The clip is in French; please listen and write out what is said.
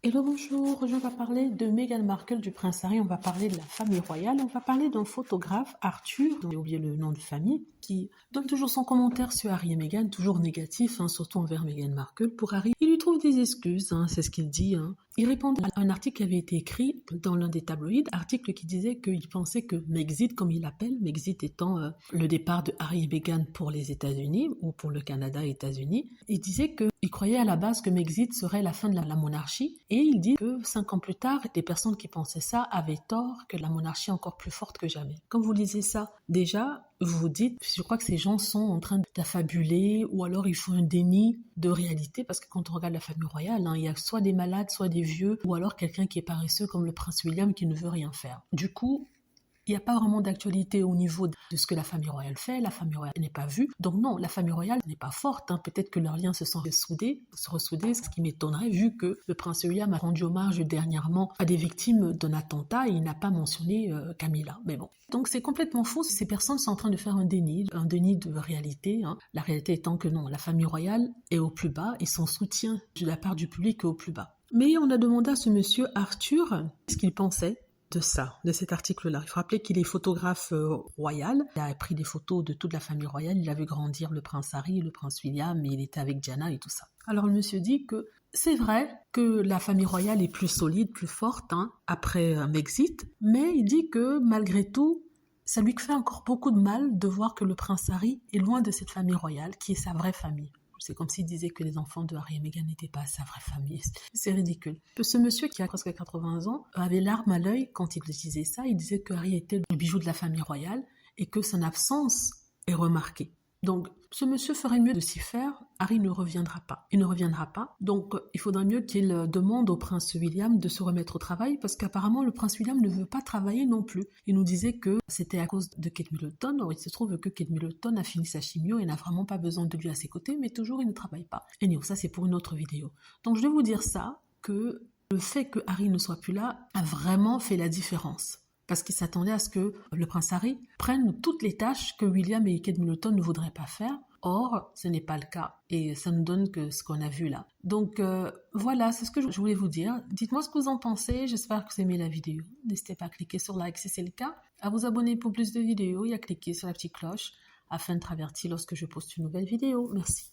Hello, bonjour, aujourd'hui on va parler de Meghan Markle, du prince Harry, on va parler de la famille royale, on va parler d'un photographe, Arthur, j'ai oublié le nom de famille, qui donne toujours son commentaire sur Harry et Meghan, toujours négatif, surtout envers Meghan Markle. Pour Harry, il lui trouve des excuses, c'est ce qu'il dit. Il répond à un article qui avait été écrit dans l'un des tabloïds, article qui disait qu'il pensait que Megxit, comme il l'appelle, Megxit étant le départ de Harry et Meghan pour les États-Unis, ou pour le Canada et États-Unis, il disait qu'il croyait à la base que Megxit serait la fin de la monarchie, et il dit que 5 ans plus tard, les personnes qui pensaient ça avaient tort, que la monarchie est encore plus forte que jamais. Quand vous lisez ça, déjà, vous vous dites, je crois que ces gens sont en train d'affabuler, ou alors ils font un déni de réalité, parce que quand on regarde la famille royale, il y a soit des malades, soit des vieux, ou alors quelqu'un qui est paresseux comme le prince William qui ne veut rien faire. Du coup, il n'y a pas vraiment d'actualité au niveau de ce que la famille royale fait, la famille royale n'est pas vue. Donc non, la famille royale n'est pas forte, peut-être que leurs liens se sont ressoudés, ce qui m'étonnerait vu que le prince William a rendu hommage dernièrement à des victimes d'un attentat et il n'a pas mentionné Camilla. Mais bon. Donc c'est complètement faux, ces personnes sont en train de faire un déni de réalité. La réalité étant que non, la famille royale est au plus bas et son soutien de la part du public est au plus bas. Mais on a demandé à ce monsieur Arthur ce qu'il pensait de cet article-là. Il faut rappeler qu'il est photographe royal. Il a pris des photos de toute la famille royale. Il a vu grandir le prince Harry, le prince William, et il était avec Diana et tout ça. Alors le monsieur dit que c'est vrai que la famille royale est plus solide, plus forte après Megxit, mais il dit que malgré tout, ça lui fait encore beaucoup de mal de voir que le prince Harry est loin de cette famille royale, qui est sa vraie famille. C'est comme s'il disait que les enfants de Harry et Meghan n'étaient pas sa vraie famille. C'est ridicule. Ce monsieur qui a presque 80 ans avait larmes à l'œil quand il disait ça. Il disait que Harry était le bijou de la famille royale et que son absence est remarquée. Donc, ce monsieur ferait mieux de s'y faire. Harry ne reviendra pas. Il ne reviendra pas. Donc, il faudrait mieux qu'il demande au prince William de se remettre au travail parce qu'apparemment, le prince William ne veut pas travailler non plus. Il nous disait que c'était à cause de Kate Middleton. Or, il se trouve que Kate Middleton a fini sa chimio et n'a vraiment pas besoin de lui à ses côtés, mais toujours, il ne travaille pas. Et non, ça, c'est pour une autre vidéo. Donc, je vais vous dire ça, que le fait que Harry ne soit plus là a vraiment fait la différence. Parce qu'il s'attendait à ce que le prince Harry prenne toutes les tâches que William et Kate Middleton ne voudraient pas faire. Or, ce n'est pas le cas. Et ça nous donne que ce qu'on a vu là. Donc voilà, c'est ce que je voulais vous dire. Dites-moi ce que vous en pensez. J'espère que vous aimez la vidéo. N'hésitez pas à cliquer sur like si c'est le cas. À vous abonner pour plus de vidéos et à cliquer sur la petite cloche afin de être averti lorsque je poste une nouvelle vidéo. Merci.